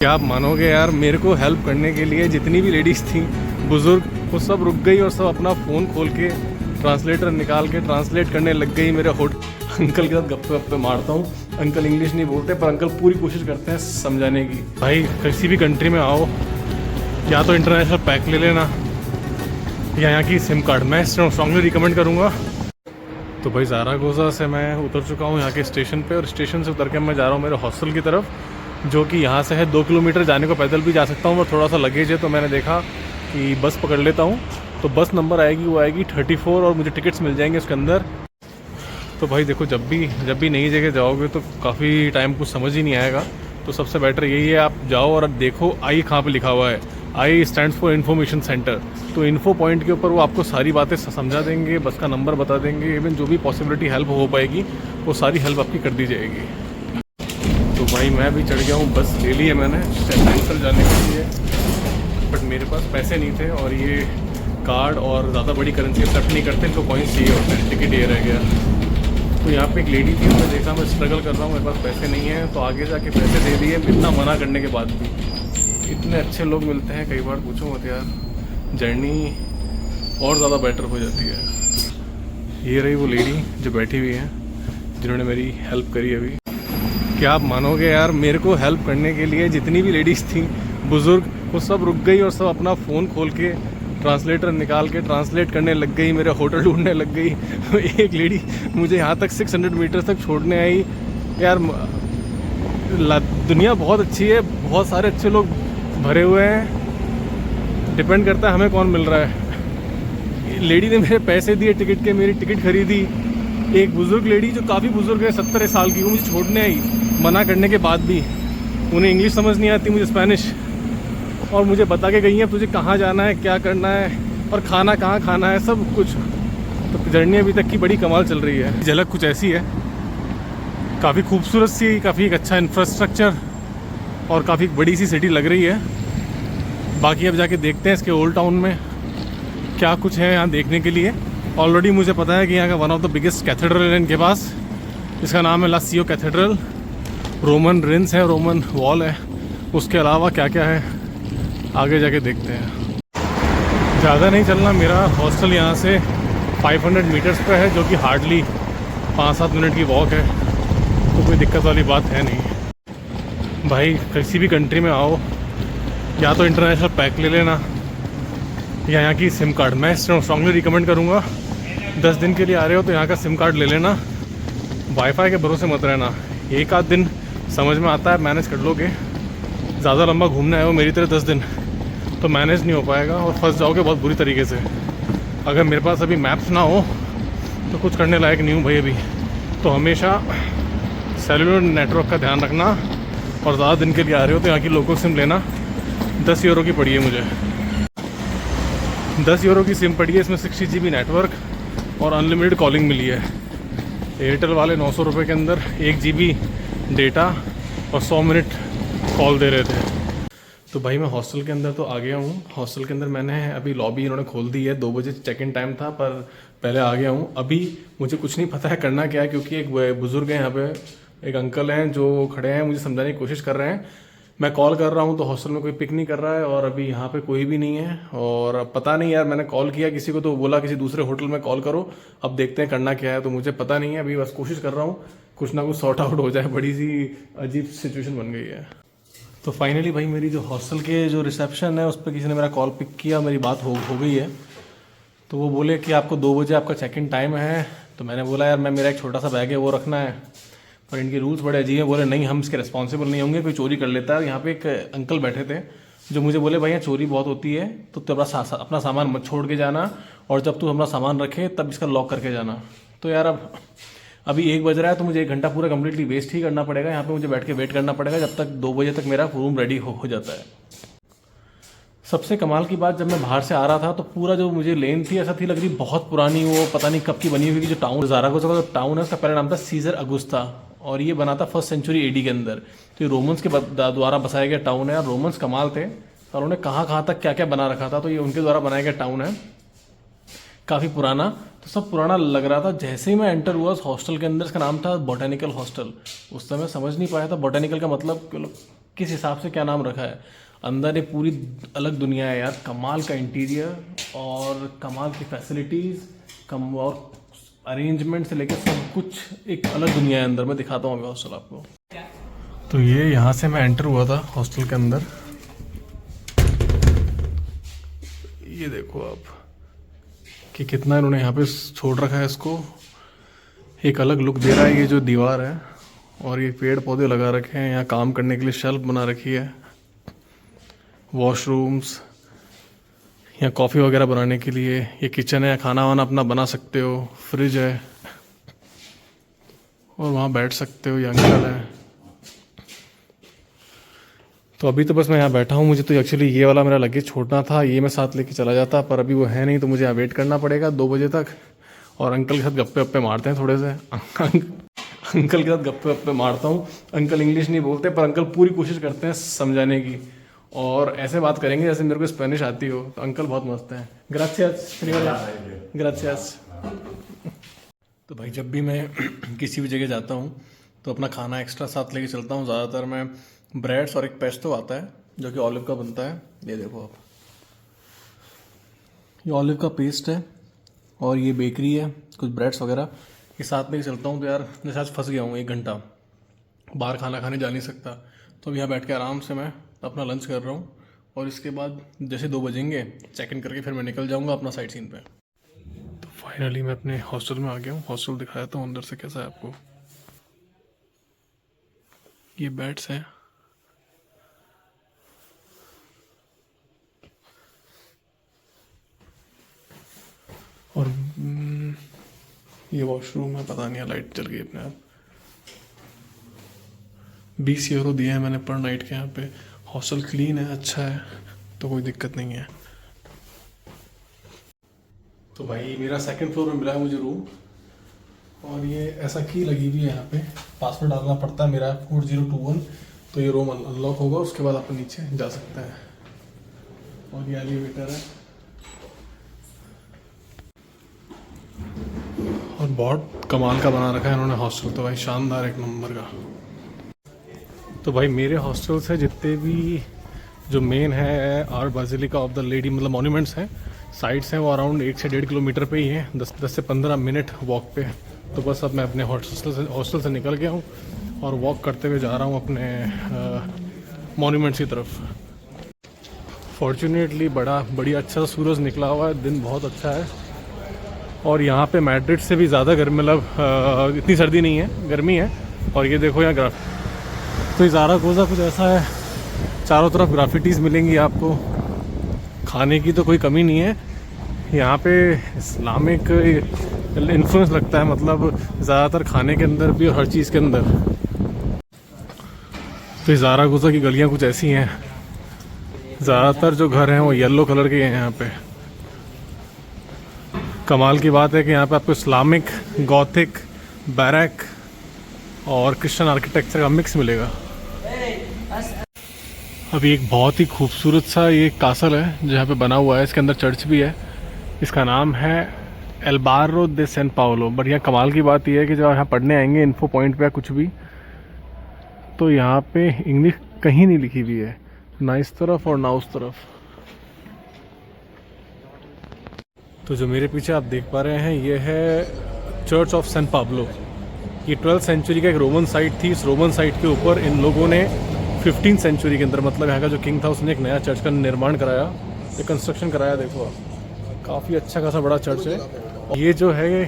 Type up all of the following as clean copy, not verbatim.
क्या आप मानोगे यार, मेरे को हेल्प करने के लिए जितनी भी लेडीज़ थी बुज़ुर्ग, वो सब रुक गई और सब अपना फ़ोन खोल के ट्रांसलेटर निकाल के ट्रांसलेट करने लग गई मेरे अंकल के साथ गप्पे वप्पे मारता हूँ। अंकल इंग्लिश नहीं बोलते पर अंकल पूरी कोशिश करते हैं समझाने की। भाई किसी भी कंट्री में आओ, या तो इंटरनेशनल पैक ले लेना या यहाँ की सिम कार्ड, मैं स्ट्रांगली रिकमेंड करूँगा। तो भाई ज़ारागोजा से मैं उतर चुका हूँ यहाँ के स्टेशन पे, और स्टेशन से उतर के मैं जा रहा हूँ मेरे हॉस्टल की तरफ, जो कि यहाँ से है 2 किलोमीटर। जाने को पैदल भी जा सकता हूँ, और थोड़ा सा लगेज है तो मैंने देखा कि बस पकड़ लेता हूँ। तो बस नंबर आएगी, वो आएगी 34 और मुझे टिकट्स मिल जाएंगे उसके अंदर। तो भाई देखो, जब भी नई जगह जाओगे तो काफ़ी टाइम कुछ समझ ही नहीं आएगा। तो सबसे बेटर यही है, आप जाओ और देखो आई कहाँ पे लिखा हुआ है। आई स्टैंड्स फॉर इन्फॉर्मेशन सेंटर। तो इन्फो पॉइंट के ऊपर वो आपको सारी बातें समझा देंगे, बस का नंबर बता देंगे, इवन जो भी पॉसिबिलिटी हेल्प हो पाएगी वो सारी हेल्प आपकी कर दी जाएगी। तो भाई मैं भी चढ़ गया हूँ, बस ले ली है मैंने सेंटर जाने के लिए, बट मेरे पास पैसे नहीं थे, और ये कार्ड और ज़्यादा बड़ी करेंसी एक्सेप्ट नहीं करते, इनको कॉइन्स चाहिए होते हैं। टिकट ये रह गया। तो यहाँ पे एक लेडी थी, मैं देखा मैं स्ट्रगल कर रहा हूँ, मेरे पास पैसे नहीं हैं, तो आगे जाके पैसे दे दिए, इतना मना करने के बाद भी। इतने अच्छे लोग मिलते हैं, कई बार पूछो मत यार, जर्नी और ज़्यादा बेटर हो जाती है। ये रही वो लेडी जो बैठी हुई है, जिन्होंने मेरी हेल्प करी अभी। क्या आप मानोगे यार, मेरे को हेल्प करने के लिए जितनी भी लेडीज़ थी बुज़ुर्ग, वो सब रुक गई और सब अपना फ़ोन खोल के ट्रांसलेटर निकाल के ट्रांसलेट करने लग गई, मेरे होटल ढूंढने लग गई। एक लेडी मुझे यहाँ तक 600 मीटर तक छोड़ने आई। यार दुनिया बहुत अच्छी है, बहुत सारे अच्छे लोग भरे हुए हैं, डिपेंड करता है हमें कौन मिल रहा है। लेडी ने मेरे पैसे दिए टिकट के, मेरी टिकट खरीदी। एक बुज़ुर्ग लेडी जो काफ़ी बुज़ुर्ग है, 70 साल की, वो मुझे छोड़ने आई मना करने के बाद भी। उन्हें इंग्लिश समझ नहीं आती, मुझे स्पेनिश, और मुझे बता के गई है तुझे कहाँ जाना है, क्या करना है, और खाना कहाँ खाना है, सब कुछ। तो जर्नी अभी तक की बड़ी कमाल चल रही है। झलक कुछ ऐसी है, काफ़ी खूबसूरत सी, काफ़ी एक अच्छा इंफ्रास्ट्रक्चर और काफ़ी बड़ी सी सिटी लग रही है। बाकी अब जाके देखते हैं इसके ओल्ड टाउन में क्या कुछ है यहाँ देखने के लिए। ऑलरेडी मुझे पता है कि यहाँ का one of the biggest cathedral है इनके पास, इसका नाम है ला सीओ कैथेड्रल। रोमन रिंस है, रोमन वॉल है, उसके अलावा क्या क्या है आगे जाके देखते हैं। ज़्यादा नहीं चलना, मेरा हॉस्टल यहाँ से 500 मीटर्स पे है, जो कि हार्डली 5-7 मिनट की वॉक है, तो कोई दिक्कत वाली बात है नहीं। भाई किसी भी कंट्री में आओ, या तो इंटरनेशनल पैक ले लेना या यहाँ की सिम कार्ड, मैं स्ट्रांगली रिकमेंड करूँगा। 10 दिन के लिए आ रहे हो तो यहाँ का सिम कार्ड ले लेना। वाईफाई के भरोसे मत रहना, एक आध दिन समझ में आता है, मैनेज कर लोगे। ज़्यादा लंबा घूमने आए हो मेरी तरह 10 दिन तो मैनेज नहीं हो पाएगा, और फंस जाओगे बहुत बुरी तरीके से। अगर मेरे पास अभी मैप्स ना हो तो कुछ करने लायक नहीं हूँ भाई अभी। तो हमेशा सेलुलर नेटवर्क का ध्यान रखना, और ज़्यादा दिन के लिए आ रहे हो तो यहाँ की लोकल सिम लेना। 10 यूरो की पड़ी है मुझे, 10 यूरो की सिम पड़ी है, इसमें 60 GB नेटवर्क और अनलिमिटेड कॉलिंग मिली है। एयरटेल वाले 900 रुपये के अंदर 1 GB डेटा और 100 मिनट कॉल दे रहे थे। तो भाई मैं हॉस्टल के अंदर तो आ गया हूँ। हॉस्टल के अंदर मैंने अभी लॉबी इन्होंने खोल दी है, 2 बजे चेक इन टाइम था, पर पहले आ गया हूँ। अभी मुझे कुछ नहीं पता है करना क्या है, क्योंकि एक बुज़ुर्ग है यहाँ पे, एक अंकल हैं जो खड़े हैं, मुझे समझाने की कोशिश कर रहे हैं। मैं कॉल कर रहा हूँ तो हॉस्टल में कोई पिक नहीं कर रहा है, और अभी यहाँ पे कोई भी नहीं है। और पता नहीं यार, मैंने कॉल किया किसी को तो बोला किसी दूसरे होटल में कॉल करो। अब देखते हैं करना क्या है, तो मुझे पता नहीं है। अभी बस कोशिश कर रहा हूँ कुछ ना कुछ सॉर्ट आउट हो जाए, बड़ी सी अजीब सिचुएशन बन गई है। तो फाइनली भाई मेरी जो हॉस्टल के जो रिसेप्शन है उस पर किसी ने मेरा कॉल पिक किया, मेरी बात हो गई है। तो वो बोले कि आपको 2 बजे आपका चेक इन टाइम है। तो मैंने बोला यार मेरा एक छोटा सा बैग है वो रखना है, पर इनके रूल्स बड़े अजीब हैं। बोले नहीं हम इसके रिस्पॉन्सिबल नहीं होंगे, कोई चोरी कर लेता है। यहाँ पे एक अंकल बैठे थे जो मुझे बोले भाई यहाँ चोरी बहुत होती है, तो तू अपना सामान मत छोड़ के जाना, और जब तू अपना सामान रखे तब इसका लॉक करके जाना। तो यार अभी 1 बज रहा है, तो मुझे 1 घंटा पूरा कम्प्लीटली वेस्ट ही करना पड़ेगा। यहाँ पे मुझे बैठ के वेट करना पड़ेगा जब तक 2 बजे तक मेरा रूम रेडी हो जाता है। सबसे कमाल की बात, जब मैं बाहर से आ रहा था तो पूरा जो मुझे लेन थी ऐसा थी लग रही बहुत पुरानी, वो पता नहीं कब की बनी हुई। जो टाउन ज़ारागोजा का जो टाउन है उसका पहला नाम था सीजर अगुस्ता, और ये बना था 1st सेंचुरी AD के अंदर। तो ये रोमन्स के द्वारा बसाया गया टाउन है, और रोमन्स कमाल थे, और उन्होंने कहाँ तक क्या क्या बना रखा था। तो ये उनके द्वारा बनाया गया टाउन है, काफ़ी पुराना। तो सब पुराना लग रहा था। जैसे ही मैं एंटर हुआ उस हॉस्टल के अंदर, इसका नाम था बोटेनिकल हॉस्टल। उस समय समझ नहीं पाया था बोटेनिकल का मतलब किस हिसाब से क्या नाम रखा है। अंदर एक पूरी अलग दुनिया है यार, कमाल का इंटीरियर और कमाल की फैसिलिटीज़, कम और अरेंजमेंट से लेकर सब कुछ एक अलग दुनिया है अंदर। मैं दिखाता हूँ अभी हॉस्टल आपको। तो ये यहाँ से मैं एंटर हुआ था हॉस्टल के अंदर। ये देखो आप कि कितना इन्होंने यहाँ पे छोड़ रखा है इसको, एक अलग लुक दे रहा है। ये जो दीवार है और ये पेड़ पौधे लगा रखे हैं, यहाँ काम करने के लिए शेल्फ बना रखी है, वॉशरूम्स, यहाँ कॉफ़ी वगैरह बनाने के लिए, ये किचन है, खाना वाना अपना बना सकते हो, फ्रिज है और वहाँ बैठ सकते हो, ये अंकल है। तो अभी तो बस मैं यहाँ बैठा हूँ। मुझे तो एक्चुअली ये वाला मेरा लगेज छोड़ना था, ये मैं साथ लेके चला जाता, पर अभी वो है नहीं, तो मुझे यहाँ वेट करना पड़ेगा 2 बजे तक। और अंकल के साथ गप्पे वप्पे मारते हैं थोड़े से। अंकल के साथ गप्पे वप्पे मारता हूँ। अंकल इंग्लिश नहीं बोलते, पर अंकल पूरी कोशिश करते हैं समझाने की, और ऐसे बात करेंगे जैसे मेरे को स्पेनिश आती हो। तो अंकल बहुत मस्त हैं। Gracious, gracious. तो भाई जब भी मैं किसी भी जगह जाता हूँ तो अपना खाना एक्स्ट्रा साथ लेके चलता हूँ। ज़्यादातर मैं ब्रेड्स और एक पेस्टो आता है जो कि ऑलिव का बनता है। ये देखो आप, ये ऑलिव का पेस्ट है और ये बेकरी है, कुछ ब्रेड्स वगैरह ये साथ लेके चलता हूँ। तो यार जैसे आज फंस गया हूँ 1 घंटा, बाहर खाना खाने जा नहीं सकता, तो अब यहाँ बैठ के आराम से मैं अपना लंच कर रहा हूँ। और इसके बाद जैसे 2 बजेंगे चेक इन करके फिर मैं निकल जाऊँगा अपना साइट सीन पे। तो फाइनली मैं अपने हॉस्टल में आ गया हूँ। हॉस्टल दिखाया था अंदर से कैसा है आपको। ये बेड्स हैं और ये वॉशरूम है, पता नहीं लाइट चल गई अपने आप। 20 यूरो दिए हैं मैंने पर नाइट के यहाँ पे। हॉस्टल क्लीन है, अच्छा है, तो कोई दिक्कत नहीं है। तो भाई मेरा 2nd फ्लोर में मिला है मुझे रूम, और ये ऐसा की लगी हुई है यहाँ पे, पासवर्ड डालना पड़ता है मेरा 4021, तो ये रूम अनलॉक होगा, उसके बाद आप नीचे जा सकते हैं। और ये एलिवेटर है और बहुत कमाल का बना रखा है इन्होंने हॉस्टल, तो भाई शानदार, 1 नंबर का। तो भाई मेरे हॉस्टल से जितने भी जो मेन है आर्ट बाजिलिका ऑफ द लेडी, मतलब मॉन्यूमेंट्स हैं, साइट्स हैं, वो अराउंड 1 से 1.5 किलोमीटर पे ही हैं, 10 से 15 मिनट वॉक पे। तो बस अब मैं अपने हॉस्टल से निकल गया हूँ और वॉक करते हुए जा रहा हूँ अपने मॉन्यूमेंट्स की तरफ। फॉर्चुनेटली बड़ी अच्छा सूरज निकला हुआ है, दिन बहुत अच्छा है। और यहाँ पे मैड्रिड से भी ज़्यादा गर्मी, मतलब इतनी सर्दी नहीं है, गर्मी है। और ये देखो यहाँ ग्राफ, तो ज़ारागोज़ा कुछ ऐसा है, चारों तरफ ग्राफिटीज़ मिलेंगी आपको। खाने की तो कोई कमी नहीं है यहाँ पे, इस्लामिक इन्फ्लुएंस लगता है, मतलब ज़्यादातर खाने के अंदर भी और हर चीज़ के अंदर। तो ज़ारागोज़ा की गलियाँ कुछ ऐसी हैं, ज़्यादातर जो घर हैं वो येलो कलर के हैं यहाँ पे। कमाल की बात है कि यहाँ पे आपको इस्लामिक, गॉथिक, बैरक और क्रिश्चियन आर्किटेक्चर का मिक्स मिलेगा। अभी एक बहुत ही खूबसूरत सा ये कासल है जो यहाँ पे बना हुआ है, इसके अंदर चर्च भी है। इसका नाम है एल्बारो दे सैन पाउलो। बढ़िया कमाल की बात यह है कि जब यहाँ पढ़ने आएंगे इन्फो पॉइंट पे या कुछ भी, तो यहाँ पे इंग्लिश कहीं नहीं लिखी हुई है, ना इस तरफ और ना उस तरफ। तो जो मेरे पीछे आप देख पा रहे हैं ये है चर्च ऑफ सैन पाब्लो। ये 12th सेंचुरी का एक रोमन साइट थी। इस रोमन साइट के ऊपर इन लोगों ने 15th सेंचुरी के अंदर, मतलब यहाँ का जो किंग था उसने एक नया चर्च का निर्माण कराया, एक कंस्ट्रक्शन कराया। देखो आप, काफ़ी अच्छा खासा बड़ा चर्च है। ये जो है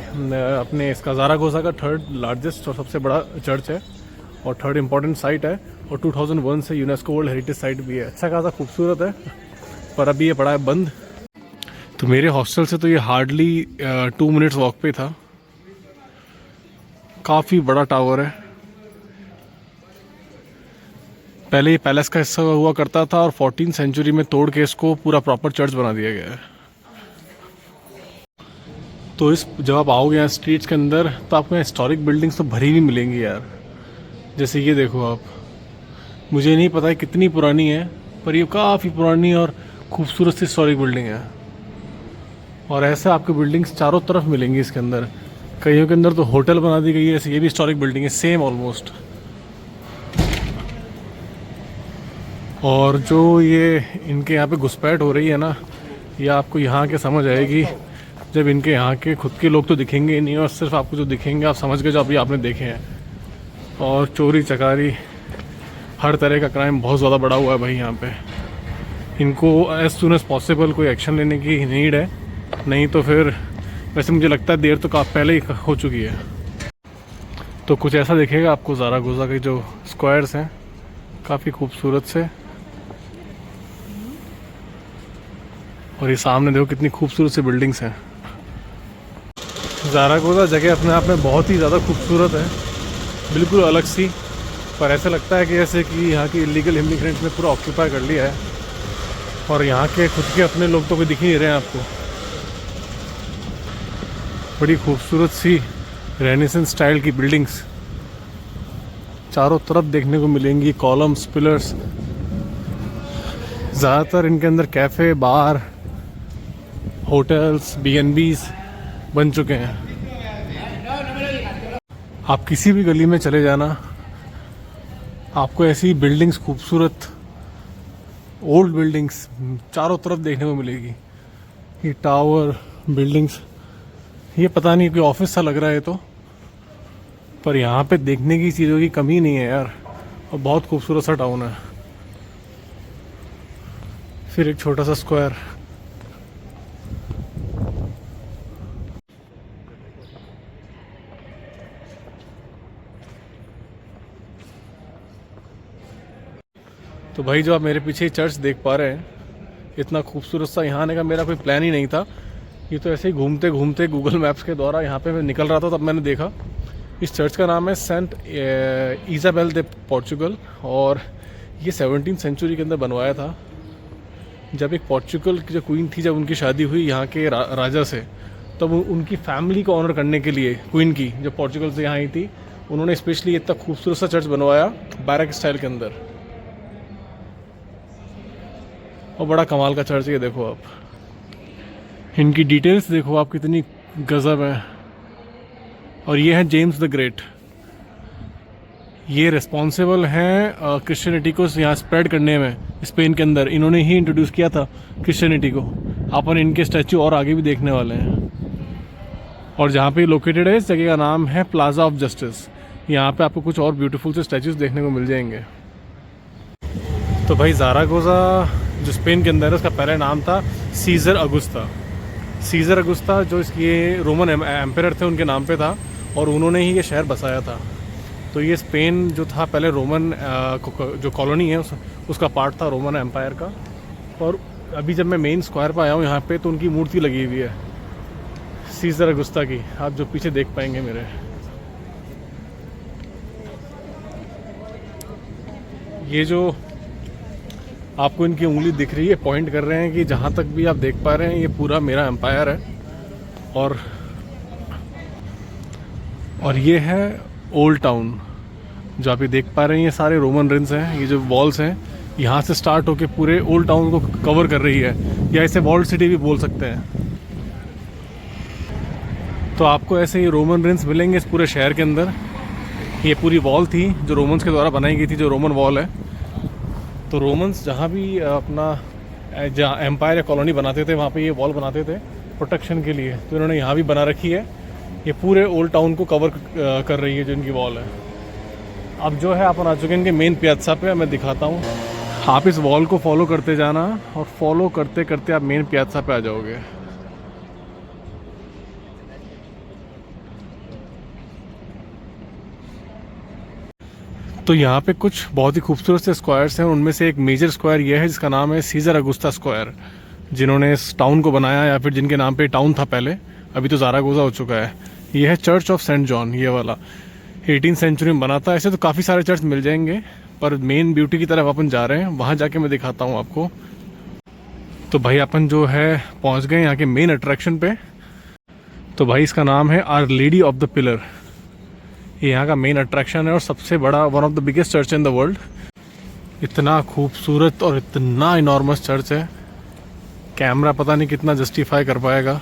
अपने इसका ज़ारागोज़ा का 3rd लार्जेस्ट और सबसे बड़ा चर्च है और 3rd इम्पॉर्टेंट साइट है, और 2001 से यूनेस्को वर्ल्ड हेरिटेज साइट भी है। अच्छा खासा खूबसूरत है, पर अभी ये पड़ा है बंद। तो मेरे हॉस्टल से तो ये हार्डली 2 मिनट्स वॉक पे था। काफ़ी बड़ा टावर है। पहले ये पैलेस का हिस्सा हुआ करता था और 14th सेंचुरी में तोड़ के इसको पूरा प्रॉपर चर्च बना दिया गया है। तो इस जब आप आओगे यहाँ स्ट्रीट्स के अंदर, तो आपको हिस्टोरिक बिल्डिंग्स तो भरी हुई मिलेंगी यार। जैसे ये देखो आप, मुझे नहीं पता है कितनी पुरानी है, पर ये काफ़ी पुरानी और खूबसूरत सी हिस्टोरिक बिल्डिंग है। और ऐसे आपको बिल्डिंग्स चारों तरफ मिलेंगी इसके अंदर। कईयों के अंदर तो होटल बना दी गई है। ऐसे ये भी हिस्टोरिक बिल्डिंग है, सेम ऑलमोस्ट। और जो ये इनके यहाँ पे घुसपैठ हो रही है ना, ये आपको यहाँ के समझ आएगी जब इनके यहाँ के खुद के लोग तो दिखेंगे ही नहीं, और सिर्फ आपको जो दिखेंगे आप समझ गए जो अभी आपने देखे हैं। और चोरी चकारी हर तरह का क्राइम बहुत ज़्यादा बढ़ा हुआ है भाई यहाँ पे। इनको एज सुन एज पॉसिबल कोई एक्शन लेने की नीड है, नहीं तो फिर वैसे मुझे लगता है देर तो काफ़ी पहले ही हो चुकी है। तो कुछ ऐसा दिखेगा आपको ज़ारागोज़ा के जो स्क्वायर्स हैं, काफ़ी खूबसूरत से। और ये सामने देखो कितनी खूबसूरत सी बिल्डिंग्स हैं। ज़ारागोज़ा जगह अपने आप में बहुत ही ज़्यादा खूबसूरत है, बिल्कुल अलग सी। पर ऐसा लगता है कि जैसे कि यहाँ की इलीगल इमिग्रेंट्स ने पूरा ऑक्यूपाई कर लिया है, और यहाँ के खुद के अपने लोग तो कोई दिख ही नहीं रहे हैं आपको। बड़ी खूबसूरत सी रेनेसेंस स्टाइल की बिल्डिंग्स चारों तरफ देखने को मिलेंगी, कॉलम्स, पिलर्स। ज़्यादातर इनके अंदर कैफ़े, बार, होटल्स, B&Bs बन चुके हैं। आप किसी भी गली में चले जाना, आपको ऐसी बिल्डिंग्स, खूबसूरत ओल्ड बिल्डिंग्स चारों तरफ देखने को मिलेगी। ये टावर, बिल्डिंग्स, ये पता नहीं कोई ऑफिस सा लग रहा है तो, पर यहाँ पे देखने की चीज़ों की कमी नहीं है यार, और बहुत खूबसूरत सा टाउन है। फिर एक छोटा सा स्क्वायर। तो भाई जो आप मेरे पीछे चर्च देख पा रहे हैं, इतना खूबसूरत सा, यहाँ आने का मेरा कोई प्लान ही नहीं था। ये तो ऐसे ही घूमते घूमते गूगल मैप्स के द्वारा यहाँ पे मैं निकल रहा था, तब मैंने देखा। इस चर्च का नाम है सेंट इजाबेल दे पोर्चुगल, और ये 17वीं सेंचुरी के अंदर बनवाया था। जब एक पोर्चुगल की जो क्वीन थी, जब उनकी शादी हुई यहाँ के राजा से, तब उनकी फैमिली को ऑनर करने के लिए, क्वीन की जो पोर्चुगल से यहाँ आई थी, उन्होंने स्पेशली इतना खूबसूरत सा चर्च बनवाया बैरक स्टाइल के अंदर। और बड़ा कमाल का चर्च है, देखो आप इनकी डिटेल्स देखो आप, कितनी गजब है। और ये है जेम्स द ग्रेट, ये रिस्पॉन्सिबल हैं क्रिश्चियनिटी को यहाँ स्प्रेड करने में। स्पेन के अंदर इन्होंने ही इंट्रोड्यूस किया था क्रिश्चियनिटी को। अपन इनके स्टैचू और आगे भी देखने वाले हैं। और जहाँ पे लोकेटेड है, इस जगह का नाम है प्लाजा ऑफ जस्टिस। यहाँ पे आपको कुछ और ब्यूटीफुल से स्टैचूज देखने को मिल जाएंगे। तो भाई ज़ारागोज़ा जो स्पेन के अंदर है, उसका पहला नाम था सीजर अगुस्ता। सीजर अगुस्ता जो इसके रोमन एम्परर थे, उनके नाम पे था, और उन्होंने ही ये शहर बसाया था। तो ये स्पेन जो था पहले रोमन जो कॉलोनी है उसका पार्ट था, रोमन एम्पायर का। और अभी जब मैं मेन स्क्वायर पर आया हूँ यहाँ पे, तो उनकी मूर्ति लगी हुई है सीजर अगुस्ता की, आप जो पीछे देख पाएंगे मेरे। ये जो आपको इनकी उंगली दिख रही है, पॉइंट कर रहे हैं कि जहाँ तक भी आप देख पा रहे हैं, ये पूरा मेरा एम्पायर है। और ये है ओल्ड टाउन, जो आप ये देख पा रहे हैं, ये सारे रोमन रिंस हैं। ये जो वॉल्स हैं, यहाँ से स्टार्ट होके पूरे ओल्ड टाउन को कवर कर रही है, या इसे वॉल्ड सिटी भी बोल सकते हैं। तो आपको ऐसे ही रोमन रिंस मिलेंगे इस पूरे शहर के अंदर। ये पूरी वॉल थी जो रोमन्स के द्वारा बनाई गई थी, जो रोमन वॉल है। तो रोमन्स जहाँ भी अपना जहाँ एम्पायर या कॉलोनी बनाते थे, वहाँ पे ये वॉल बनाते थे प्रोटेक्शन के लिए। तो इन्होंने यहाँ भी बना रखी है। ये पूरे ओल्ड टाउन को कवर कर रही है जो इनकी वॉल है। अब जो है अपन आ चुके हैं इनके मेन पियाज़ा पे, मैं दिखाता हूँ। आप इस वॉल को फॉलो करते जाना, और फॉलो करते करते आप मेन पियाज़ा पे आ जाओगे। तो यहाँ पे कुछ बहुत ही खूबसूरत से स्क्वायर्स हैं। उनमें से एक मेजर स्क्वायर ये है जिसका नाम है सीजर अगुस्ता स्क्वायर, जिन्होंने इस टाउन को बनाया, या फिर जिनके नाम पे टाउन था पहले, अभी तो ज़ारागोज़ा हो चुका है। ये है चर्च ऑफ सेंट जॉन, ये वाला 18वीं सेंचुरी में बना था। ऐसे तो काफ़ी सारे चर्च मिल जाएंगे, पर मेन ब्यूटी की तरफ अपन जा रहे हैं, वहाँ जाके मैं दिखाता हूँ आपको। तो भाई अपन जो है पहुँच गए यहाँ के मेन अट्रैक्शन पे। तो भाई इसका नाम है our lady of the pillar. ये यहाँ का मेन अट्रैक्शन है और सबसे बड़ा, one of the biggest church in the world. इतना खूबसूरत और इतना इनॉर्मस चर्च है, कैमरा पता नहीं कितना जस्टिफाई कर पाएगा।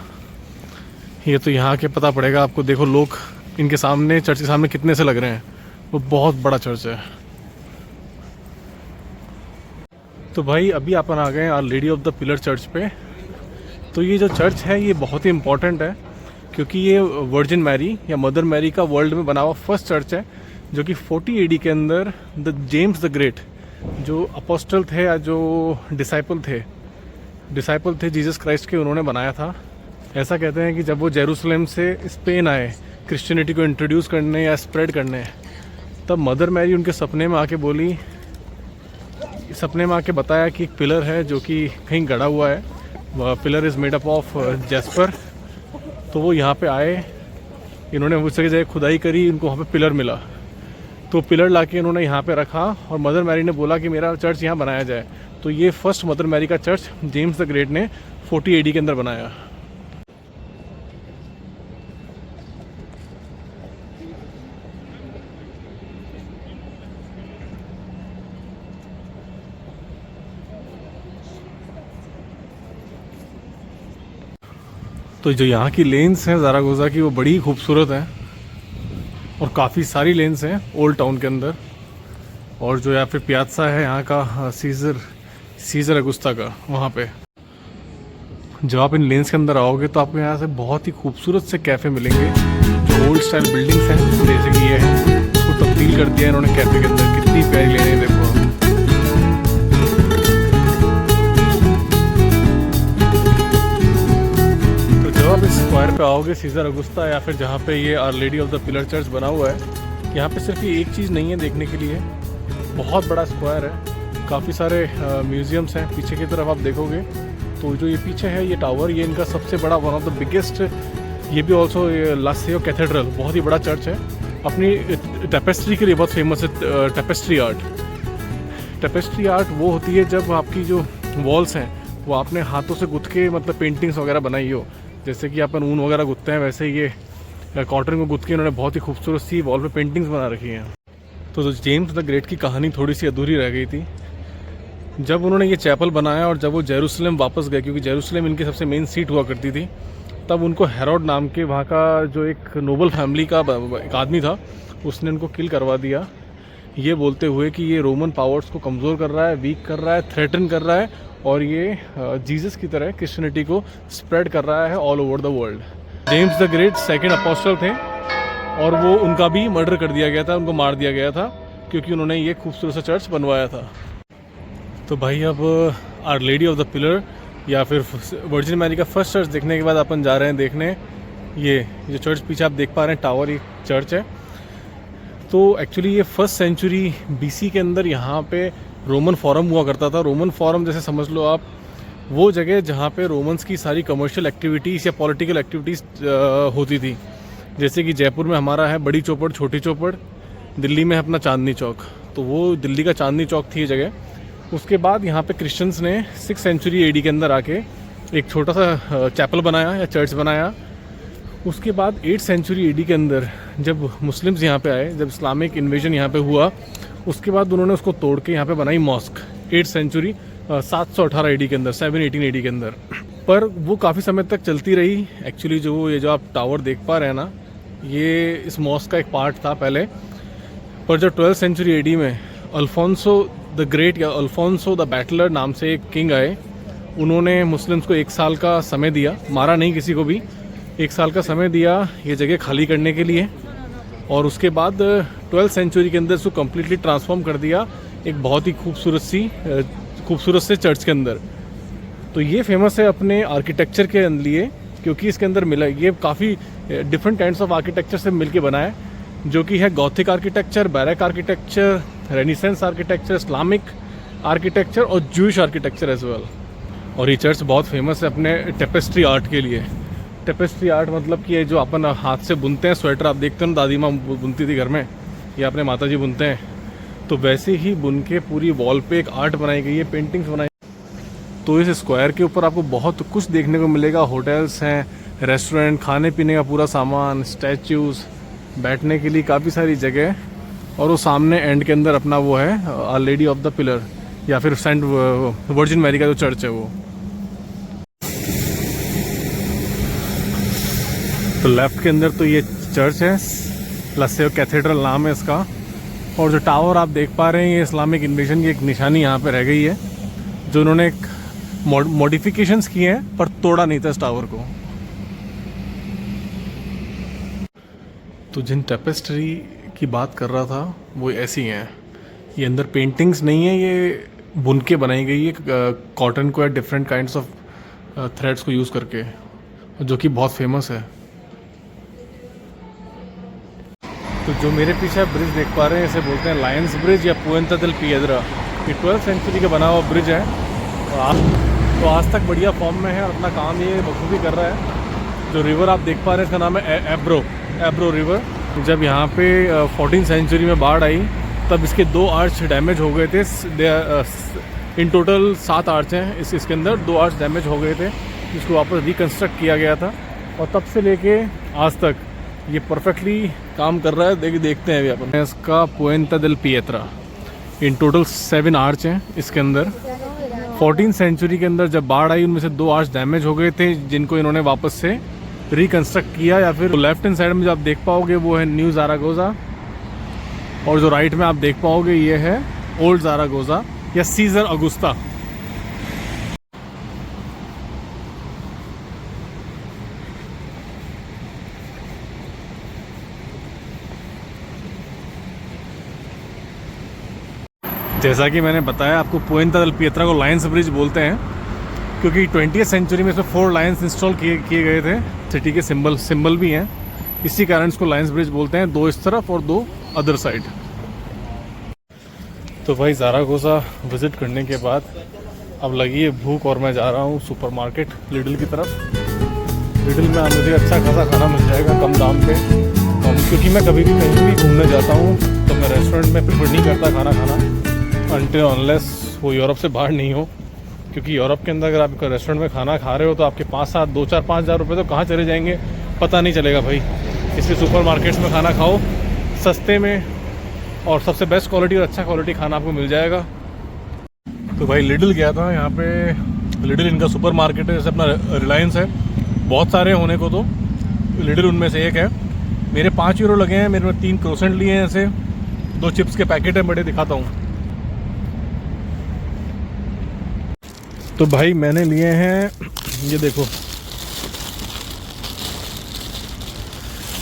ये तो यहाँ के पता पड़ेगा आपको। देखो लोग इनके सामने, चर्च के सामने कितने से लग रहे हैं। वो बहुत बड़ा चर्च है। तो भाई अभी अपन आ गए our lady of the pillar church पे। तो ये जो चर्च है ये बहुत ही इम्पॉर्टेंट है, क्योंकि ये वर्जिन मैरी या मदर मैरी का वर्ल्ड में बना हुआ फर्स्ट चर्च है, जो कि 40 AD के अंदर द जेम्स द ग्रेट, जो अपोस्टल थे या जो डिसाइपल थे जीसस क्राइस्ट के, उन्होंने बनाया था। ऐसा कहते हैं कि जब वो जेरूसलम से स्पेन आए क्रिश्चियनिटी को इंट्रोड्यूस करने या स्प्रेड करने, तब मदर मैरी उनके सपने में आके बोली, सपने में आके बताया कि एक पिलर है जो कि कहीं गड़ा हुआ है, वह pillar is made up of jasper. तो वो यहाँ पे आए, इन्होंने उस जगह खुदाई करी, उनको वहाँ पे पिलर मिला, तो पिलर लाके इन्होंने यहाँ पे रखा और मदर मैरी ने बोला कि मेरा चर्च यहाँ बनाया जाए। तो ये फर्स्ट मदर मैरी का चर्च जेम्स द ग्रेट ने 40 AD के अंदर बनाया। तो जो यहाँ की लेन्स हैं ज़रागोज़ा की, वो बड़ी खूबसूरत हैं और काफ़ी सारी लेन्स हैं ओल्ड टाउन के अंदर। और जो यहाँ पे पियाज़ा है यहाँ का सीज़र अगुस्ता का, वहाँ पे जब आप इन लेन्स के अंदर आओगे तो आपको यहाँ से बहुत ही खूबसूरत से कैफ़े मिलेंगे, जो ओल्ड स्टाइल बिल्डिंग्स हैं, जैसे कि ये है, उसको तब्दील कर दिया इन्होंने कैफ़े के अंदर। कितनी प्यारी लेने हैं, देखो। आप इस स्क्वायर पे आओगे सीज़र अगुस्ता, या फिर जहाँ पे ये our lady of the pillar church बना हुआ है, यहाँ पे सिर्फ ये एक चीज़ नहीं है देखने के लिए, बहुत बड़ा स्क्वायर है, काफ़ी सारे म्यूज़ियम्स हैं। पीछे की तरफ आप देखोगे तो जो ये पीछे है ये टावर, ये इनका सबसे बड़ा, वन ऑफ द बिगेस्ट, ये भी ऑल्सो लासियो कैथेड्रल, बहुत ही बड़ा चर्च है। अपनी टेपेस्ट्री के लिए बहुत फेमस है। टेपेस्ट्री आर्ट वो होती है जब आपकी जो वॉल्स हैं वो आपने हाथों से गुथ के, मतलब पेंटिंग्स वगैरह बनाई हो, जैसे कि अपन ऊन वगैरह गुथते हैं, वैसे ही ये कॉटन को गुथ के इन्होंने बहुत ही खूबसूरत सी वॉल पे पेंटिंग्स बना रखी हैं। तो जेम्स द ग्रेट की कहानी थोड़ी सी अधूरी रह गई थी। जब उन्होंने ये चैपल बनाया और जब वो जेरूसलम वापस गए, क्योंकि जेरूसलम इनकी सबसे मेन सीट हुआ करती थी, तब उनको हेरोड नाम के वहाँ का जो एक नोबल फैमिली का एक आदमी था, उसने उनको किल करवा दिया, ये बोलते हुए कि ये रोमन पावर्स को कमज़ोर कर रहा है, वीक कर रहा है, थ्रेटन कर रहा है, और ये जीसस की तरह क्रिश्चियनिटी को स्प्रेड कर रहा है all over the world. James the great second apostle थे और वो उनका भी मर्डर कर दिया गया था, उनको मार दिया गया था, क्योंकि उन्होंने ये खूबसूरत सा चर्च बनवाया था। तो भाई अब our lady of the pillar या फिर वर्जिन मैरी का फर्स्ट चर्च देखने के बाद अपन जा रहे हैं देखने ये जो चर्च पीछे आप देख पा रहे हैं, टावर, एक चर्च है। तो एक्चुअली ये 1st सेंचुरी BC के अंदर यहाँ पे रोमन फॉरम हुआ करता था। रोमन फॉरम जैसे समझ लो आप, वो जगह जहाँ पे रोमन्स की सारी कमर्शियल एक्टिविटीज़ या पॉलिटिकल एक्टिविटीज़ होती थी। जैसे कि जयपुर में हमारा है बड़ी चौपड़, छोटी चौपड़, दिल्ली में है अपना चांदनी चौक, तो वो दिल्ली का चांदनी चौक थी ये जगह। उसके बाद यहाँ पे क्रिश्चियंस ने 6th सेंचुरी AD के अंदर आके एक छोटा सा चैपल बनाया या चर्च बनाया। उसके बाद 8th सेंचुरी AD के अंदर जब मुस्लिम्स यहाँ पे आए, जब इस्लामिक इन्वेजन यहाँ पे हुआ, उसके बाद उन्होंने उसको तोड़ के यहाँ पे बनाई मॉस्क 8th सेंचुरी 718 AD के अंदर, 718 AD के अंदर। पर वो काफ़ी समय तक चलती रही। एक्चुअली ये जो आप टावर देख पा रहे हैं ना, ये इस मॉस्क का एक पार्ट था पहले, पर जब 12th सेंचुरी AD में अल्फोंसो द ग्रेट या अल्फोंसो द बैटलर नाम से एक किंग आए, उन्होंने मुस्लिम्स को 1 साल का समय दिया, मारा नहीं किसी को भी, 1 साल का समय दिया ये जगह खाली करने के लिए। और उसके बाद 12th सेंचुरी के अंदर इसको कम्प्लीटली ट्रांसफॉर्म कर दिया एक बहुत ही खूबसूरत से चर्च के अंदर। तो ये फेमस है अपने आर्किटेक्चर के लिए, क्योंकि इसके अंदर मिला, ये काफ़ी डिफरेंट काइंड्स ऑफ आर्किटेक्चर से मिलके बना है, जो कि है Gothic architecture, barrack architecture, renaissance architecture, Islamic architecture और जूइश आर्किटेक्चर एज वेल। और ये चर्च बहुत फेमस है अपने टेपेस्ट्री आर्ट के लिए। टेपेस्ट्री आर्ट मतलब कि ये जो अपन हाथ से बुनते हैं स्वेटर, आप देखते हो ना, दादी माँ बुनती थी घर में, या अपने माता जी बुनते हैं, तो वैसे ही बुन के पूरी वॉल पे एक आर्ट बनाई गई है, पेंटिंग्स बनाई। तो इस स्क्वायर के ऊपर आपको बहुत कुछ देखने को मिलेगा। होटल्स हैं, रेस्टोरेंट, खाने पीने का पूरा सामान, स्टैच्यूज़, बैठने के लिए काफ़ी सारी जगह। और वो सामने एंड के अंदर अपना वो है our lady of the pillar या फिर सेंट वर्जिन मैरी का जो चर्च है वो। तो लेफ्ट के अंदर तो ये चर्च है, लासियो कैथेड्रल नाम है इसका। और जो टावर आप देख पा रहे हैं, ये इस्लामिक इन्वेजन की एक निशानी यहाँ पे रह गई है। जो इन्होंने एक मॉडिफिकेशंस किए हैं, पर तोड़ा नहीं था इस टावर को। तो जिन टेपेस्ट्री की बात कर रहा था वो ऐसी हैं। ये अंदर पेंटिंग्स नहीं है, ये बुन के बनाई गई है कॉटन को या डिफरेंट काइंड्स ऑफ थ्रेड्स को यूज़ करके, जो कि बहुत फेमस है। तो जो मेरे पीछे आप ब्रिज देख पा रहे हैं इसे बोलते हैं लायंस ब्रिज या पुएंता देल पिएद्रा। ये 12th सेंचुरी का बना हुआ ब्रिज है तो आज तक बढ़िया फॉर्म में है और अपना काम ये बखूबी कर रहा है। जो रिवर आप देख पा रहे हैं इसका नाम है एब्रो रिवर। जब यहाँ पे 14th सेंचुरी में बाढ़ आई तब इसके 2 आर्च डैमेज हो गए थे। इन टोटल 7 आर्च हैं इसके अंदर, 2 आर्च डैमेज हो गए थे जिसको वापस रिकन्स्ट्रक्ट किया गया था और तब से लेके आज तक ये परफेक्टली काम कर रहा है। देखते हैं अभी अपन इसका पुएंता देल पिएत्रा। इन टोटल 7 आर्च हैं इसके अंदर। 14th सेंचुरी के अंदर जब बाढ़ आई उनमें से 2 आर्च डैमेज हो गए थे जिनको इन्होंने वापस से रिकन्स्ट्रक्ट किया। या फिर लेफ्ट हैंड साइड में जो आप देख पाओगे वो है न्यू ज़ारागोजा और जो राइट में आप देख पाओगे ये है ओल्ड ज़ारागोजा या सीजर अगुस्ता। जैसा कि मैंने बताया आपको, पुएंता देल पिएत्रा को लायंस ब्रिज बोलते हैं क्योंकि 20th सेंचुरी में इसमें 4 लायंस इंस्टॉल किए गए थे। सिटी के सिंबल भी हैं, इसी कारण इसको लायंस ब्रिज बोलते हैं, 2 इस तरफ और 2 अदर साइड। तो भाई ज़ारागोजा विज़िट करने के बाद अब लगी है भूख और मैं जा रहा हूँ सुपरमार्केट लिडल की तरफ। लिडल में मुझे अच्छा खासा खाना मिल जाएगा कम दाम पे, क्योंकि मैं कभी भी कहीं भी घूमने जाता हूँ तो मैं रेस्टोरेंट में प्रेफर नहीं करता खाना खाना अनटिल अनलेस वो यूरोप से बाहर नहीं हो। क्योंकि यूरोप के अंदर अगर आप रेस्टोरेंट में खाना खा रहे हो तो आपके 2-4-5 हज़ार रुपये तो कहाँ चले जाएंगे पता नहीं चलेगा भाई। इसलिए सुपरमार्केट्स में खाना खाओ सस्ते में और सबसे बेस्ट क्वालिटी और अच्छा क्वालिटी खाना आपको मिल जाएगा। तो भाई लिडल गया था, यहाँ पे लिडल इनका सुपर मार्केट है, जैसे अपना रिलायंस है, बहुत सारे होने को, तो लिडल उनमें से एक है। मेरे 5 यूरो लगे हैं, मेरे में 3 क्रोसेंट लिए हैं, ऐसे 2 चिप्स के पैकेट हैं बड़े, दिखाता हूँ। तो भाई मैंने लिए हैं, ये देखो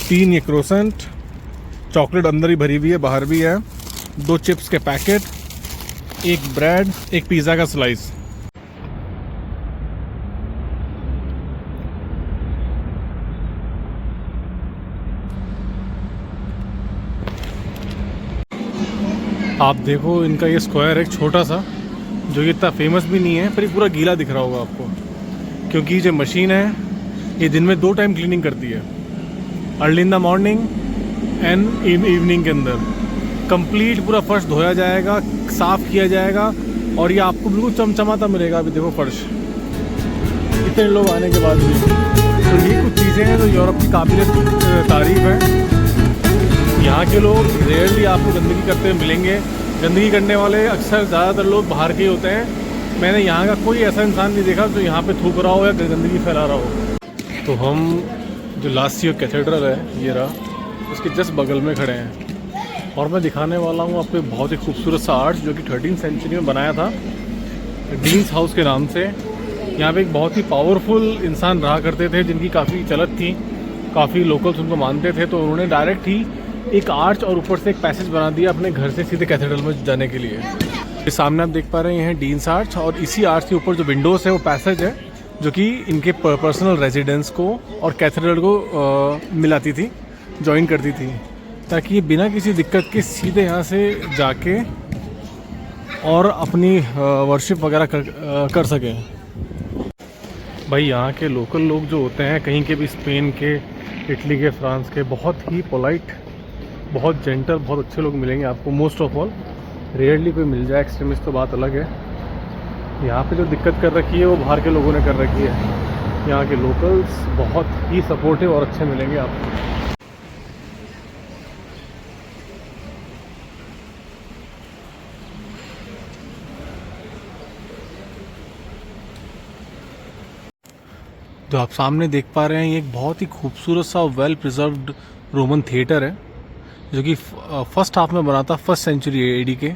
3 ये क्रोसेंट, चॉकलेट अंदर ही भरी हुई है बाहर भी है, 2 चिप्स के पैकेट, 1 ब्रेड, 1 पिज़्ज़ा का स्लाइस। आप देखो इनका ये स्क्वायर है छोटा सा, जो कि इतना फेमस भी नहीं है, पर ये पूरा गीला दिख रहा होगा आपको, क्योंकि जो मशीन है ये दिन में 2 टाइम क्लीनिंग करती है, early in the morning and evening के अंदर। कंप्लीट पूरा फर्श धोया जाएगा, साफ़ किया जाएगा और ये आपको बिल्कुल चमचमाता मिलेगा। अभी देखो फर्श, इतने लोग आने के बाद भी। तो ये कुछ चीज़ें हैं जो यूरोप की काबिल तारीफ़ है। यहाँ के लोग रेयरली आपको गंदगी करते हुए मिलेंगे। गंदगी करने वाले अक्सर ज़्यादातर लोग बाहर के ही होते हैं। मैंने यहाँ का कोई ऐसा इंसान नहीं देखा जो यहाँ पे थूक रहा हो या गंदगी फैला रहा हो। तो हम जो लासियो कैथेड्रल है ये रहा, उसके जस्ट बगल में खड़े हैं और मैं दिखाने वाला हूँ आपको बहुत ही खूबसूरत सा आर्च जो कि 13th सेंचुरी में बनाया था डीन्स हाउस के नाम से। यहाँ पे एक बहुत ही पावरफुल इंसान रहा करते थे जिनकी काफ़ी चलत थी, काफ़ी लोकल्स उनको मानते थे, तो उन्होंने डायरेक्ट ही एक आर्च और ऊपर से एक पैसेज बना दिया अपने घर से सीधे कैथेड्रल में जाने के लिए। ये सामने आप देख पा रहे हैं डीन्स आर्च, और इसी आर्च के ऊपर जो विंडोज़ है वो पैसेज है जो कि इनके पर्सनल रेजिडेंस को और कैथेड्रल को मिलाती थी, ज्वाइन करती थी, ताकि ये बिना किसी दिक्कत के सीधे यहाँ से जाके और अपनी वर्शिप वगैरह कर सकें। भाई यहाँ के लोकल लोग जो होते हैं कहीं के भी, स्पेन के, इटली के, फ्रांस के, बहुत ही पोलाइट, बहुत जेंटल, बहुत अच्छे लोग मिलेंगे आपको। मोस्ट ऑफ ऑल रेयरली कोई मिल जाए एक्सट्रीमिस्ट तो बात अलग है। यहाँ पे जो दिक्कत कर रखी है वो बाहर के लोगों ने कर रखी है। यहाँ के लोकल्स बहुत ही सपोर्टिव और अच्छे मिलेंगे आपको। जो आप सामने देख पा रहे हैं ये एक बहुत ही खूबसूरत सा वेल प्रिजर्व्ड रोमन थिएटर है जो कि फर्स्ट हाफ में बना था 1st सेंचुरी एडी के,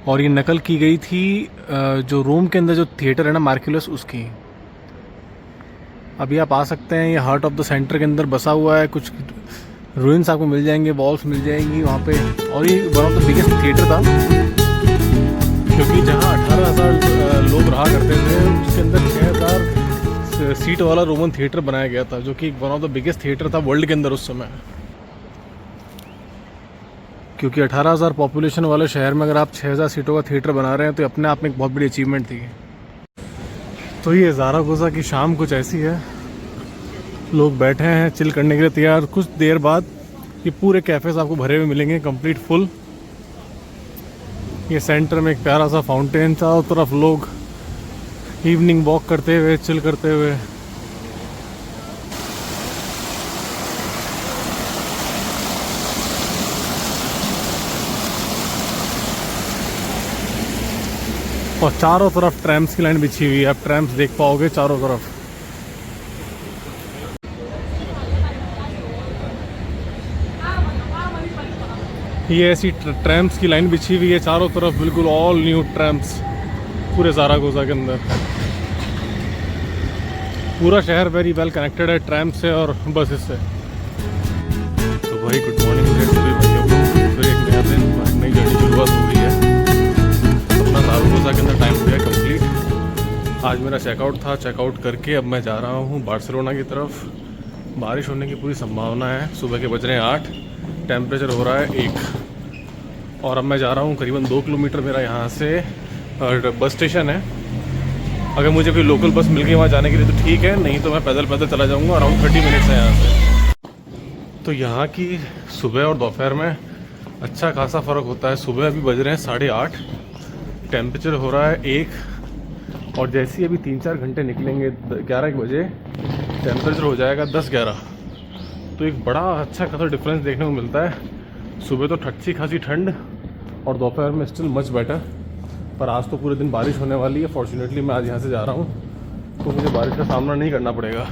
और ये नकल की गई थी जो रोम के अंदर जो थिएटर है ना मार्क्यूलस, उसकी। अभी आप आ सकते हैं, ये हार्ट ऑफ द सेंटर के अंदर बसा हुआ है। कुछ रूइंस आपको मिल जाएंगे, वॉल्स मिल जाएंगी वहाँ पे। और ये one of the biggest theatre था, क्योंकि जहाँ 18,000 लोग रहा करते थे उसके अंदर 6,000 सीट वाला रोमन थिएटर बनाया गया था, जो कि one of the biggest theatre था वर्ल्ड के अंदर उस समय। क्योंकि 18,000 पॉपुलेशन वाले शहर में अगर आप 6,000 सीटों का थिएटर बना रहे हैं तो अपने आप में एक बहुत बड़ी अचीवमेंट थी। तो ये ज़ारागोज़ा की शाम कुछ ऐसी है, लोग बैठे हैं चिल करने के लिए तैयार। कुछ देर बाद ये पूरे कैफ़ेज़ आपको भरे हुए मिलेंगे, कंप्लीट फुल। ये सेंटर में एक प्यारा सा फाउंटेन, चारों तरफ लोग इवनिंग वॉक करते हुए, चिल करते हुए। और चारों तरफ ट्रैम्स की लाइन बिछी हुई है, आप ट्रैम्स देख पाओगे चारों तरफ। ये ऐसी ट्रैम्स की लाइन बिछी हुई है चारों तरफ, बिल्कुल ऑल न्यू ट्रैम्स पूरे ज़ारागोज़ा के अंदर। पूरा शहर वेरी वेल कनेक्टेड है ट्रैम से और बसेस से। तो भाई गुड मॉर्निंग सभी भाइयों को, फिर एक नया दिन, नई जर्नी शुरुआत हो गई है। अपना ज़ारागोज़ा के अंदर टाइम हो गया कंप्लीट। आज मेरा चेकआउट था, चेकआउट करके अब मैं जा रहा हूँ बार्सिलोना की तरफ। बारिश होने की पूरी संभावना है। सुबह के बज रहे हैं 8, टेम्परेचर हो रहा है 1। और अब मैं जा रहा हूँ करीबन 2 किलोमीटर मेरा यहाँ से बस स्टेशन है। अगर मुझे कोई लोकल बस मिल गई वहाँ जाने के लिए तो ठीक है, नहीं तो मैं पैदल चला जाऊँगा। अराउंड 30 मिनट्स है यहाँ से। तो यहाँ की सुबह और दोपहर में अच्छा खासा फ़र्क होता है। सुबह अभी बज रहे हैं 8:30, टेम्परेचर हो रहा है 1। और जैसे ही अभी 3-4 घंटे निकलेंगे 11 बजे टेम्परेचर हो जाएगा 10-11। तो एक बड़ा अच्छा खासा डिफरेंस देखने को मिलता है। सुबह तो अच्छी खासी ठंड और दोपहर में स्टिल मच बेटर। पर आज तो पूरे दिन बारिश होने वाली है। फॉर्चुनेटली मैं आज यहाँ से जा रहा हूँ तो मुझे बारिश का सामना नहीं करना पड़ेगा।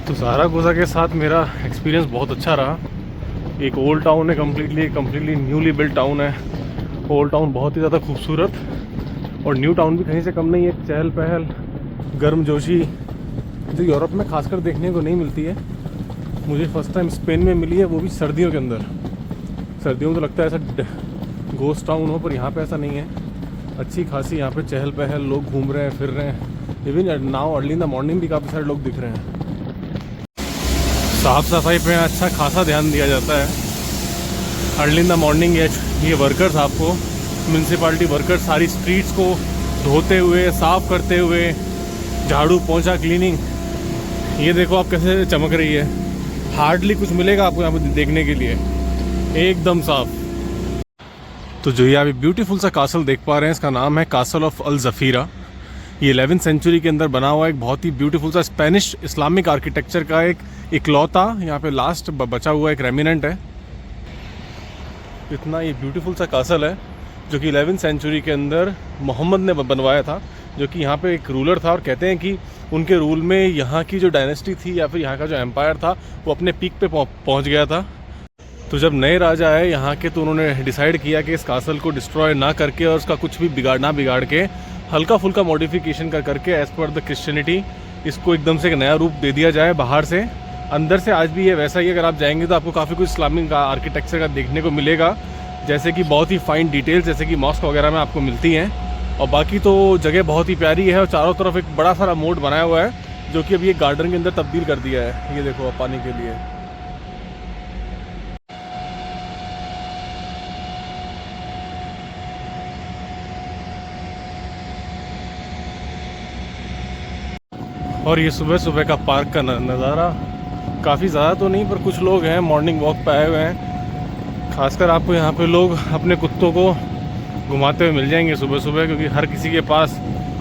तो ज़ारागोज़ा के साथ मेरा एक्सपीरियंस बहुत अच्छा रहा। एक ओल्ड टाउन है, कम्प्लीटली न्यूली बिल्ट टाउन है। ओल्ड टाउन बहुत ही ज़्यादा खूबसूरत और न्यू टाउन भी कहीं से कम नहीं है। चहल पहल, गर्मजोशी जो यूरोप में खासकर देखने को नहीं मिलती है। मुझे फर्स्ट टाइम स्पेन में मिली है, वो भी सर्दियों के अंदर। सर्दियों में तो लगता है ऐसा घोस्ट टाउन हो, पर यहाँ पे ऐसा नहीं है। अच्छी खासी यहाँ पे चहल पहल, लोग घूम रहे हैं, फिर रहे हैं। Even now early in the morning भी काफ़ी सारे लोग दिख रहे हैं। साफ़ सफाई पे अच्छा खासा ध्यान दिया जाता है। अर्ली इन द मॉर्निंग ये वर्कर्स, आपको म्यूनसिपालिटी वर्कर्स सारी स्ट्रीट्स को धोते हुए, साफ़ करते हुए, झाड़ू पोंछा क्लीनिंग, ये देखो आप कैसे चमक रही है। हार्डली कुछ मिलेगा आपको यहाँ पे देखने के लिए, एकदम साफ। तो जो ये आप ब्यूटीफुल सा कासल देख पा रहे हैं, इसका नाम है कासल ऑफ अल ज़फ़ीरा। ये 11वीं सेंचुरी के अंदर बना हुआ एक बहुत ही ब्यूटीफुल सा स्पेनिश इस्लामिक आर्किटेक्चर का एक इकलौता यहाँ पे लास्ट बचा हुआ एक रेमिनेंट है। इतना ये ब्यूटीफुल सा कासल है जो कि 11वीं सेंचुरी के अंदर मोहम्मद ने बनवाया था, जो कि यहाँ पे एक रूलर था। और कहते हैं कि उनके रूल में यहाँ की जो डायनेस्टी थी या फिर यहाँ का जो एम्पायर था वो अपने पीक पे पहुँच गया था। तो जब नए राजा आए यहाँ के तो उन्होंने डिसाइड किया कि इस कासल को डिस्ट्रॉय ना करके और उसका कुछ भी बिगाड़ के हल्का फुल्का मॉडिफिकेशन करके एज़ पर द क्रिश्चियनिटी इसको एकदम से एक नया रूप दे दिया जाए। बाहर से अंदर से आज भी ये वैसा ही, अगर आप जाएंगे तो आपको काफ़ी कुछ इस्लामिक आर्किटेक्चर का देखने को मिलेगा, जैसे कि बहुत ही फाइन डिटेल्स जैसे कि मॉस्क वगैरह में आपको मिलती हैं। और बाकी तो जगह बहुत ही प्यारी है और चारों तरफ एक बड़ा सारा मोड बनाया हुआ है जो कि अभी एक गार्डन के अंदर तब्दील कर दिया है। ये देखो आप पानी के लिए। और ये सुबह सुबह का पार्क का नज़ारा, काफ़ी ज़्यादा तो नहीं पर कुछ लोग हैं मॉर्निंग वॉक पे आए हुए हैं। खासकर आपको यहाँ पे लोग अपने कुत्तों को घुमाते हुए मिल जाएंगे सुबह सुबह, क्योंकि हर किसी के पास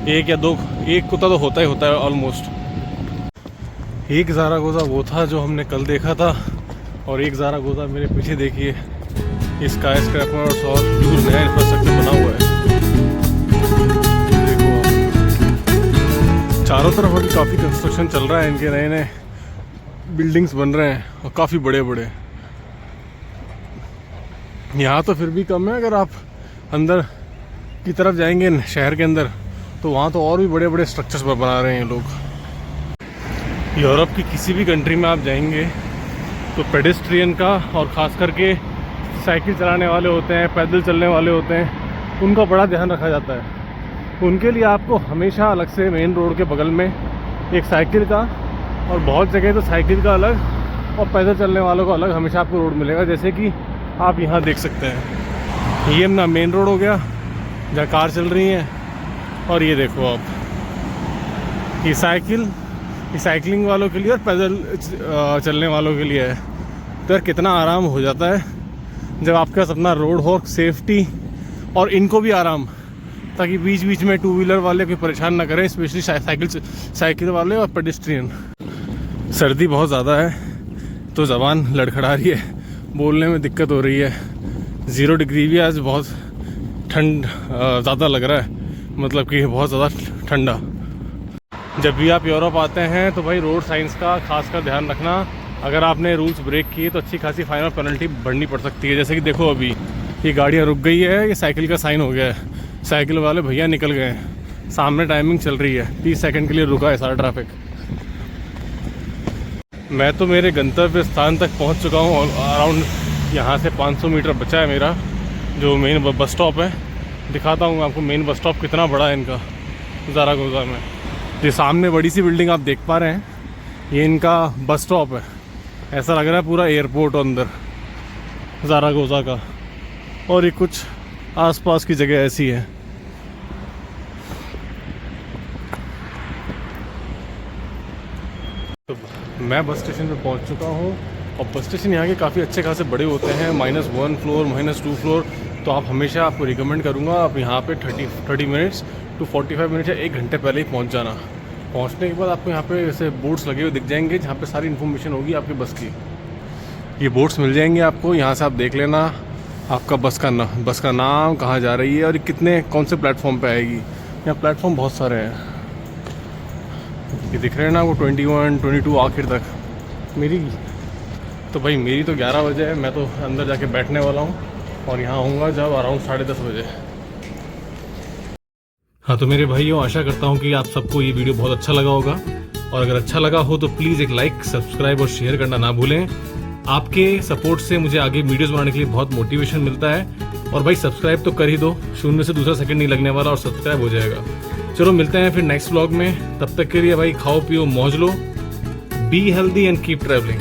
एक या दो, एक कुत्ता तो होता है ऑलमोस्ट। एक ज़ारागोज़ा वो था जो हमने कल देखा था और एक ज़ारागोज़ा मेरे पीछे देखिए, स्काई स्क्रैपर और बिल्कुल नया इंफ्रास्ट्रक्चर बना हुआ है। चारों तरफ अभी काफ़ी कंस्ट्रक्शन चल रहा है, इनके नए नए बिल्डिंग्स बन रहे हैं और काफ़ी बड़े बड़े। यहाँ तो फिर भी कम है, अगर आप अंदर की तरफ जाएंगे शहर के अंदर, तो वहाँ तो और भी बड़े बड़े स्ट्रक्चर्स बना रहे हैं लोग। यूरोप की किसी भी कंट्री में आप जाएंगे तो पेडेस्ट्रियन का, और ख़ास करके साइकिल चलाने वाले होते हैं, पैदल चलने वाले होते हैं, उनका बड़ा ध्यान रखा जाता है। उनके लिए आपको हमेशा अलग से मेन रोड के बगल में एक साइकिल का, और बहुत जगह तो साइकिल का अलग और पैदल चलने वालों का अलग हमेशा आपको रोड मिलेगा। जैसे कि आप यहाँ देख सकते हैं, ये अपना मेन रोड हो गया जहाँ कार चल रही हैं, और ये देखो आप, ये साइकिलिंग वालों के लिए और पैदल चलने वालों के लिए है। तो यार कितना आराम हो जाता है जब आपके पास अपना रोड हो, सेफ्टी और इनको भी आराम, ताकि बीच बीच में टू व्हीलर वाले कोई परेशान ना करें, स्पेशली साइकिल वाले और पेडेस्ट्रियन। सर्दी बहुत ज़्यादा है तो ज़बान लड़खड़ा रही है, बोलने में दिक्कत हो रही है। 0 डिग्री भी आज बहुत ठंड ज़्यादा लग रहा है, मतलब कि बहुत ज़्यादा ठंडा। जब भी आप यूरोप आते हैं तो भाई रोड साइंस का खास कर ध्यान रखना। अगर आपने रूल्स ब्रेक किए तो अच्छी खासी फाइन और पेनल्टी भरनी पड़ सकती है। जैसे कि देखो अभी ये गाड़ियाँ रुक गई है, ये साइकिल का साइन हो गया है, साइकिल वाले भैया निकल गए हैं, सामने टाइमिंग चल रही है, 30 सेकंड के लिए रुका है सारा ट्रैफिक। मैं तो मेरे गंतव्य स्थान तक पहुंच चुका हूं, और अराउंड यहाँ से 500 मीटर बचा है मेरा जो मेन बस स्टॉप है। दिखाता हूँ आपको मेन बस स्टॉप कितना बड़ा है इनका ज़ारागोजा में। ये सामने बड़ी सी बिल्डिंग आप देख पा रहे हैं, ये इनका बस स्टॉप है। ऐसा लग रहा है पूरा एयरपोर्ट अंदर ज़ारागोजा का, और ये कुछ आसपास की जगह ऐसी है। तो मैं बस स्टेशन पे पहुंच चुका हूं, और बस स्टेशन यहाँ के काफ़ी अच्छे खासे बड़े होते हैं, -1 फ्लोर -2 फ्लोर। तो आप हमेशा आपको रिकमेंड करूँगा आप यहाँ पे 30 मिनट्स टू 45 मिनट्स या 1 घंटे पहले ही पहुँच जाना। पहुँचने के बाद आपको यहाँ पे ऐसे बोर्ड्स लगे हुए दिख जाएंगे जहाँ पे सारी इन्फॉर्मेशन होगी आपके बस की। ये बोर्ड्स मिल जाएंगे आपको, यहाँ से आप देख लेना आपका बस का नाम, कहाँ जा रही है और कौन से प्लेटफॉर्म पे आएगी। यहाँ प्लेटफॉर्म बहुत सारे हैं, ये दिख रहे हैं ना, वो 21, 22 आखिर तक मेरी। तो भाई मेरी तो 11 बजे है, मैं तो अंदर जाके बैठने वाला हूँ और यहाँ आऊँगा जब अराउंड 10:30 बजे। हाँ तो मेरे भाइयों, आशा करता हूँ कि आप सबको ये वीडियो बहुत अच्छा लगा होगा, और अगर अच्छा लगा हो तो प्लीज़ एक लाइक, सब्सक्राइब और शेयर करना ना भूलें। आपके सपोर्ट से मुझे आगे वीडियोस बनाने के लिए बहुत मोटिवेशन मिलता है। और भाई सब्सक्राइब तो कर ही दो, 0 से दूसरा सेकंड नहीं लगने वाला और सब्सक्राइब हो जाएगा। चलो मिलते हैं फिर नेक्स्ट व्लॉग में, तब तक के लिए भाई खाओ पियो मौज लो, be healthy and keep travelling.